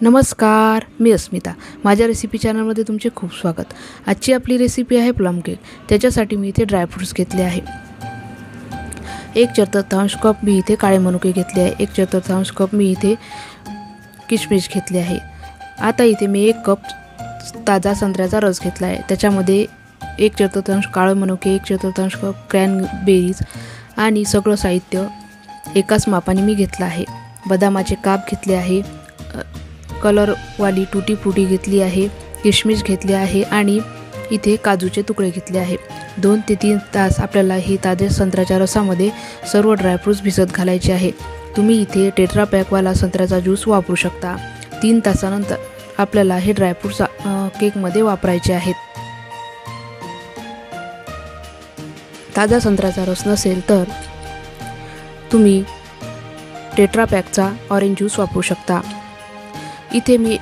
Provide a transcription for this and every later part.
नमस्कार, मी अस्मिता. माझ्या रेसिपी चॅनलमध्ये तुमचे खूप स्वागत. आजची आपली रेसिपी आहे प्लम केक. त्याच्यासाठी मी इथे ड्रायफ्रूट्स घेतले आहे. 1/4 कप मी इथे काळे मनुके घेतले आहे. 1/4 कप मी इथे किशमिश घेतले आहे. आता इथे मी 1 कप ताजा संत्र्याचा रस घेतला आहे. त्याच्यामध्ये 1/4 काळे मनुके, 1/4 कप क्रॅनबेरीज आणि सगळं साहित्य एकाच मापाने मी घेतलं आहे. बदामाचे काप घेतले आहे, कलरवाली टूटी फ्रुटी घेतली आहे, किशमिश घेतली आहे आणि इथे काजूचे तुकडे घेतले आहे. 2 ते 3 तास आपल्याला ही ताज्या संत्र्याच्या रसामध्ये सर्व ड्रायफ्रूट्स भिजत घालायचे आहे. तुम्ही इथे टेट्रा पॅकवाला संत्र्याचा ज्यूस वापरू शकता. 3 तासानंतर आपल्याला हे ड्रायफ्रूट्स केकमध्ये वापरायचे आहेत. ताजा संत्र्याचा रस नसेल तर तुम्ही टेट्रा पॅकचा ऑरेंज ज्यूस वापरू शकता. इथे मी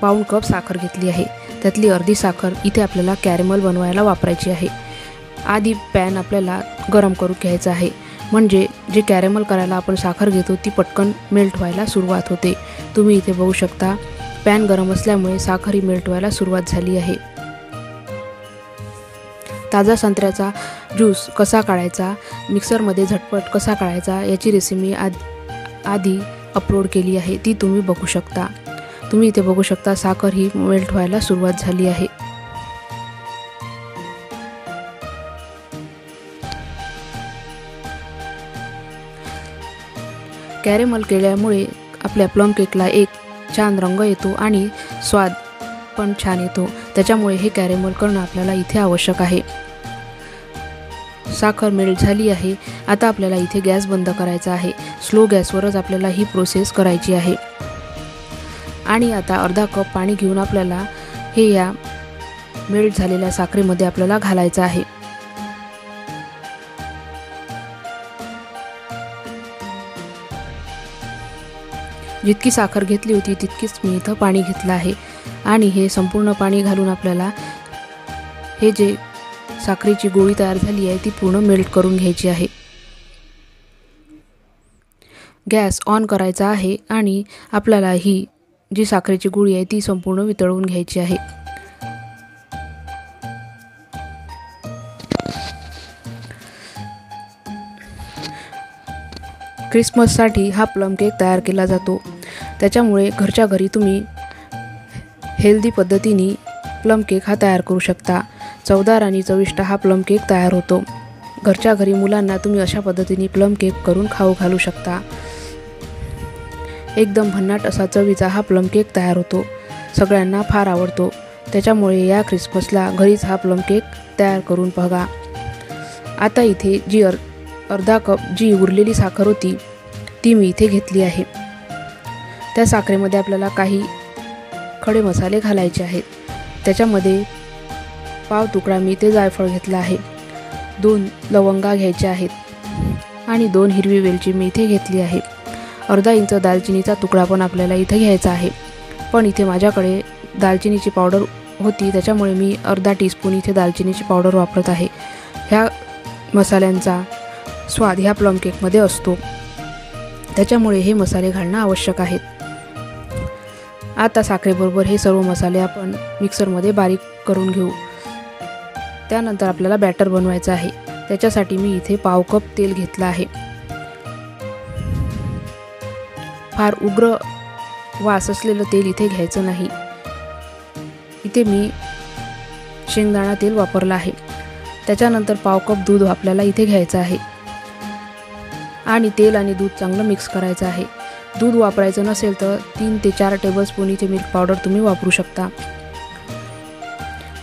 पाऊण कप साखर घेतली आहे. त्यातली अर्धी साखर इथे आपल्याला कॅरेमल बनवायला वापरायची आहे. आधी पॅन आपल्याला गरम करून घ्यायचा आहे, म्हणजे जे कॅरेमल करायला आपण साखर घेतो ती पटकन मेल्ट व्हायला सुरुवात होते. तुम्ही इथे बघू शकता पॅन गरम असल्यामुळे साखर ही मेल्ट व्हायला सुरुवात झाली आहे. ताजा संत्र्याचा ज्यूस कसा काढायचा, मिक्सरमध्ये झटपट कसा काढायचा याची रेसिपी आधी अपलोड केली आहे, ती तुम्ही बघू शकता. तुम्ही इथे बघू शकता साखर ही मेल्ट व्हायला सुरुवात झाली आहे. कॅरेमल केल्यामुळे आपल्या प्लम केकला एक छान रंग येतो आणि स्वाद पण छान येतो. त्याच्यामुळे हे कॅरेमल करणं आपल्याला इथे आवश्यक आहे. साखर मेल्ट झाली आहे. आता आपल्याला इथे गॅस बंद करायचा आहे. स्लो गॅसवरच आपल्याला ही प्रोसेस करायची आहे. आणि आता अर्धा कप पाणी घेऊन आपल्याला हे या मेल्ट झालेल्या साखरेमध्ये आपल्याला घालायचं आहे. जितकी साखर घेतली होती तितकीच मी इथं पाणी घेतलं आहे आणि हे संपूर्ण पाणी घालून आपल्याला हे जे साखरेची गोळी तयार झाली आहे ती पूर्ण मेल्ट करून घ्यायची आहे. गॅस ऑन करायचा आहे आणि आपल्याला ही जी साखरेची गोळी आहे ती संपूर्ण वितळवून घ्यायची आहे. ख्रिसमससाठी हा प्लम केक तयार केला जातो. त्याच्यामुळे घरच्या घरी तुम्ही हेल्दी पद्धतीने प्लम केक हा तयार करू शकता. चवदार आणि चविष्ट हा प्लम केक तयार होतो. घरच्या घरी मुलांना तुम्ही अशा पद्धतीने प्लम केक करून खाऊ घालू शकता. एकदम भन्नाट असा चवीचा हा प्लम केक तयार होतो. सगळ्यांना फार आवडतो. त्याच्यामुळे या ख्रिसमसला घरीच हा प्लम केक तयार करून बघा. आता इथे जी अर्धा कप जी उरलेली साखर होती ती मी इथे घेतली आहे. त्या साखरेमध्ये आपल्याला काही खडे मसाले घालायचे आहेत. त्याच्यामध्ये पाव तुकडा मी इथे जायफळ घेतला आहे, 2 लवंगा घ्यायच्या आहेत आणि 2 हिरवी वेलची मी इथे घेतली आहे. अर्धा इंच दालचिनीचा तुकडा पण आपल्याला इथे घ्यायचा आहे. पण इथे माझ्याकडे दालचिनीची पावडर होती, त्याच्यामुळे मी अर्धा टीस्पून इथे दालचिनीची पावडर वापरत आहे. ह्या मसाल्यांचा स्वाद ह्या प्लम केकमध्ये असतो, त्याच्यामुळे हे मसाले घालणं आवश्यक आहेत. आता साखरेबरोबर हे सर्व मसाले आपण मिक्सरमध्ये बारीक करून घेऊ. त्यानंतर आपल्याला बॅटर बनवायचं आहे. त्याच्यासाठी मी इथे पाव कप तेल घेतलं आहे. फार उग्र वास असलेलं तेल इथे घ्यायचं नाही. इथे मी शेंगदाणा तेल वापरलं आहे. त्याच्यानंतर पाव कप दूध आपल्याला इथे घ्यायचं आहे आणि तेल आणि दूध चांगलं मिक्स करायचं आहे. दूध वापरायचं नसेल तर 3 ते 4 टेबलस्पून इथे मिल्क पावडर तुम्ही वापरू शकता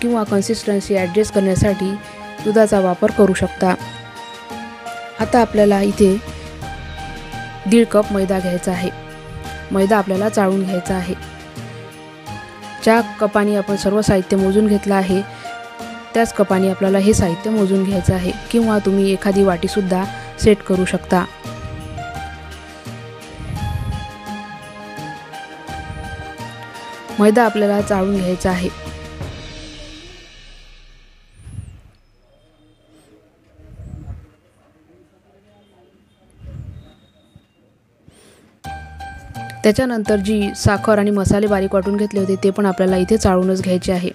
किंवा कन्सिस्टन्सी ॲडजस्ट करण्यासाठी दुधाचा वापर करू शकता. आता आपल्याला इथे 1.5 कप मैदा घ्यायचा आहे. मैदा आपल्याला चाळून घ्यायचा आहे. ज्या कपाने आपण सर्व साहित्य मोजून घेतलं आहे त्याच कपाने आपल्याला हे साहित्य मोजून घ्यायचं आहे, किंवा तुम्ही एखादी वाटीसुद्धा सेट करू शकता. मैदा आपल्याला चाळून घ्यायचा आहे. त्याच्यानंतर जी साखर आणि मसाले बारीक वाटून घेतले होते ते पण आपल्याला इथे चाळूनच घ्यायचे आहे।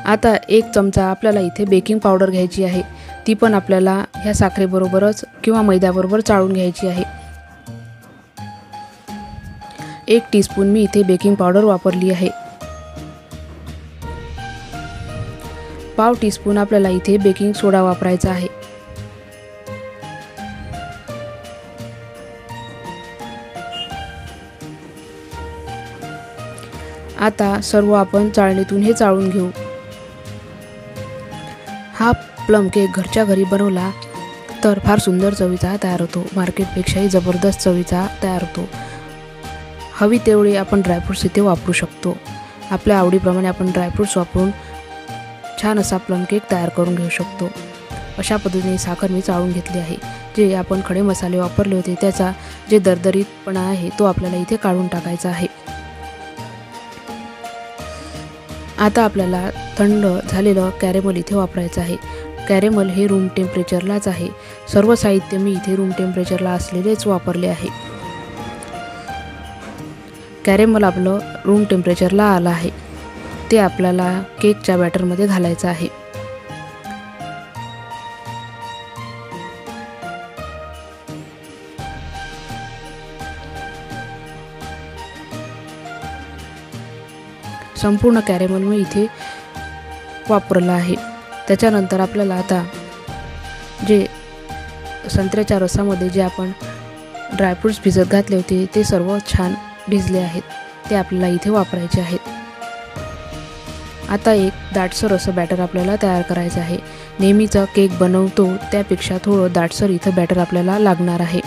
आता 1 चमचा आपल्याला इथे बेकिंग पावडर घ्यायची आहे, ती पण आपल्याला ह्या साखरेबरोबरच किंवा मैद्याबरोबर चाळून घ्यायची आहे। 1 टीस्पून मी इथे बेकिंग पावडर वापरली आहे। पाव टीस्पून आपल्याला इथे बेकिंग सोडा वापरायचा आहे। आता सर्व आपण चाळणीतून हे चाळून घेऊ। हा प्लम केक घरच्या घरी बनवला तर फार सुंदर चवीचा तयार होतो, मार्केटपेक्षाही जबरदस्त चवीचा तयार होतो। हवी तेवढे आपण ड्रायफ्रूट्स इथे वापरू शकतो। आपल्या आवडीप्रमाणे आपण ड्रायफ्रूट्स वापरून छान असा प्लम केक तयार करून घेऊ शकतो। अशा पद्धतीने साखर मी चाळून घेतली आहे। जे आपण खडे मसाले वापरले होते त्याचा जे दरदरीतपणा आहे तो आपल्याला इथे काढून टाकायचा आहे। आता आपल्याला थंड झालेलं कॅरेमल इथे वापरायचं आहे। कॅरेमल हे रूम टेम्परेचरलाच आहे। सर्व साहित्य मी इथे रूम टेम्परेचरला असलेलेच वापरले आहे। कॅरेमल आपलं रूम टेम्परेचरला आलं आहे, ते आपल्याला केकच्या बॅटरमध्ये घालायचं आहे। संपूर्ण कॅरेमल मी इथे वापरला आहे। त्याच्यानंतर आपल्याला आता जे संत्र्याच्या रसामध्ये जे आपण ड्रायफ्रूट्स भिजत घातले होते ते सर्व छान भिजले आहेत, ते आपल्याला इथे वापरायचे आहेत। आता एक दाटसर असं बॅटर आपल्याला तयार करायचं आहे। नेहमीचा केक बनवतो त्यापेक्षा थोडं दाटसर इथं बॅटर आपल्याला लागणार आहे।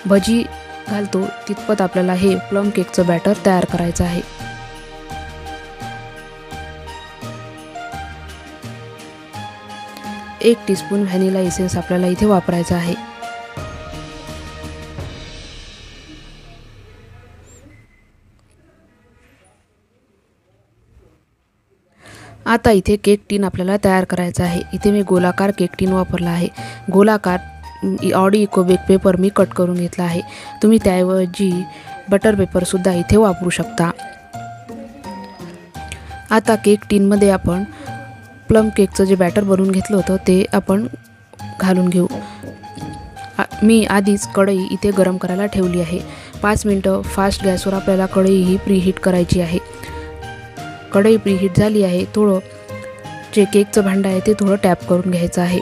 भजी घालतो तितपत आपल्याला हे प्लम केकचं बॅटर तयार करायचं आहे। 1 टीस्पून व्हॅनिला एसेन्स आपल्याला इथे वापरायचा आहे। आता इथे केक टीन आपल्याला तयार करायचा आहे। इथे मी गोलाकार केक टीन वापरला आहे। गोलाकार ऑडी इको बेक पेपर मी कट करून घेतला आहे। तुम्ही त्याऐवजी बटर पेपर सुद्धा इथे वापरू शकता। आता केक टीनमध्ये आपण प्लम केकचं जे बॅटर बनवून घेतलं होतं ते आपण घालून घेऊ। मी आधीच कढई इथे गरम करायला ठेवली आहे। 5 मिनिटं फास्ट गॅसवर आपल्याला कढई ही प्रीहीट करायची आहे। कढई प्रीहीट झाली आहे, थोडं जे केकचं भांडं आहे ते थोडं टॅप करून घ्यायचं आहे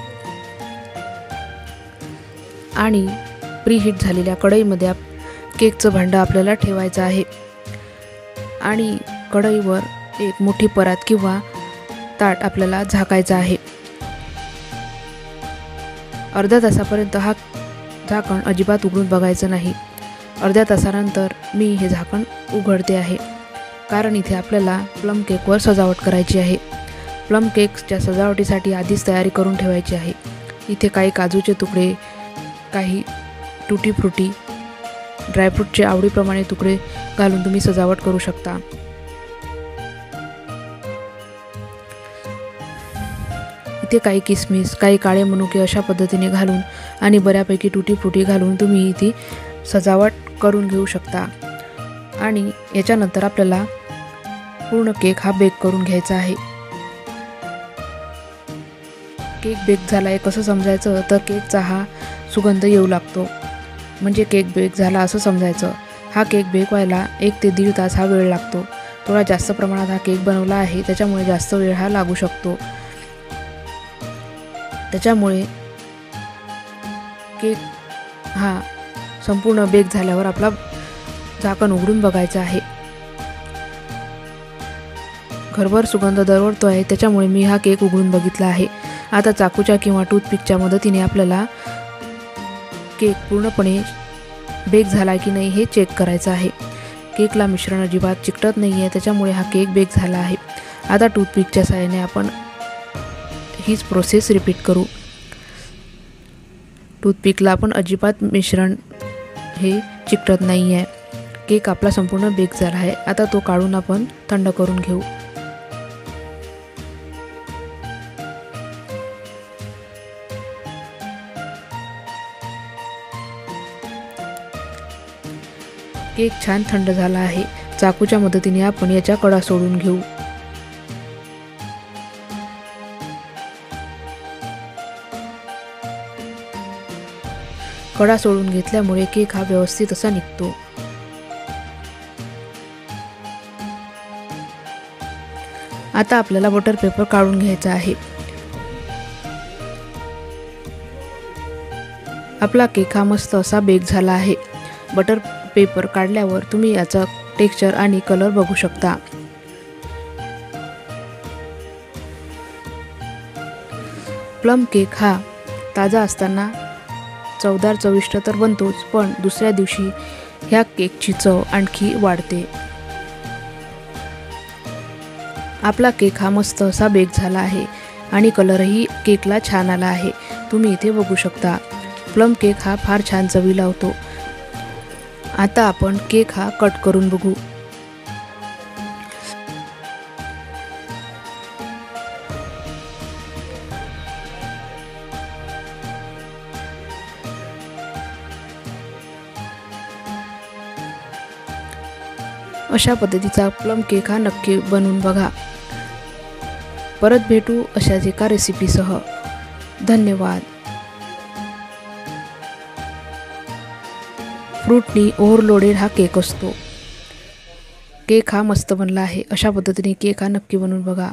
आणि प्रीहीट झालेल्या कढईमध्ये केकचं भांडं आपल्याला ठेवायचं आहे आणि कढईवर एक मोठी परात किंवा ताट आपल्याला झाकायचं आहे। अर्ध्या तासापर्यंत हा झाकण अजिबात उघडून बघायचं नाही। अर्ध्या तासानंतर मी हे झाकण उघडते आहे, कारण इथे आपल्याला प्लम केकवर सजावट करायची आहे। प्लम केकच्या सजावटीसाठी आधीच तयारी करून ठेवायची आहे। इथे काही काजूचे तुकडे, काही टुटी फ्रुटी, ड्रायफ्रूटचे आवडीप्रमाणे तुकडे घालून तुम्ही सजावट करू शकता। इथे काही किसमिस, काही काळे मनुके अशा पद्धतीने घालून आणि बऱ्यापैकी टुटी फ्रुटी घालून तुम्ही इथे सजावट करून घेऊ शकता। आणि याच्यानंतर आपल्याला पूर्ण केक हा बेक करून घ्यायचा आहे। केक बेक झाला आहे कसं समजायचं तर केकचा हा सुगंध येऊ लागतो म्हणजे केक बेक झाला असं समजायचं। हा केक बेक व्हायला 1 ते 1.5 तास हा वेळ लागतो। थोडा जास्त प्रमाणात हा केक बनवला आहे त्याच्यामुळे जास्त वेळ हा लागू शकतो। त्याच्यामुळे केक हा संपूर्ण बेक झाल्यावर आपला झाकण उघडून बघायचं आहे। घरभर सुगंध दरवळतो आहे त्याच्यामुळे मी हा केक उघडून बघितला आहे। आता चाकूच्या किंवा टूथपिकच्या मदतीने आपल्याला केक पूर्णपणे बेक झाला की नाही हे चेक करायचं आहे। केकला मिश्रण अजिबात चिकटत नाही आहे त्याच्यामुळे हा केक बेक झाला आहे। आता टूथपिकच्या सहाय्याने आपण हीच प्रोसेस रिपीट करू। टूथपिकला आपण अजिबात मिश्रण हे चिकटत नाही आहे। केक आपला संपूर्ण बेक झाला आहे। आता तो काढून आपण थंड करून घेऊ। केक छान थंड झाला आहे. चाकूच्या मदतीने आपण याच्या कडा सोडून घेऊ. कडा सोडून घेतल्यामुळे केक हा व्यवस्थित असा निघतो. आता आपल्याला बटर पेपर काढून घ्यायचा आहे. आपला केक हा मस्त असा बेक झाला आहे. बटर पेपर काढल्यावर तुम्ही याचा टेक्स्चर आणि कलर बघू शकता. प्लम केक हा ताजा असताना चवदार चविष्ट तर बनतोच, पण दुसऱ्या दिवशी ह्या केकची चव आणखी वाढते. आपला केक हा मस्त असा बेक झाला आहे आणि कलरही केकला छान आला आहे. तुम्ही इथे बघू शकता. प्लम केक हा फार छान चवीला होतो. आता आपण केक हा कट करून बघू. अशा पद्धतीचा प्लम केक हा नक्की बनवून बघा. परत भेटू अशाच एका रेसिपीसह. धन्यवाद. फ्रूटनी ओव्हरलोडेड हा केक असतो. केक हा मस्त बनला आहे. अशा पद्धतीने केक हा नक्की बनवून बघा.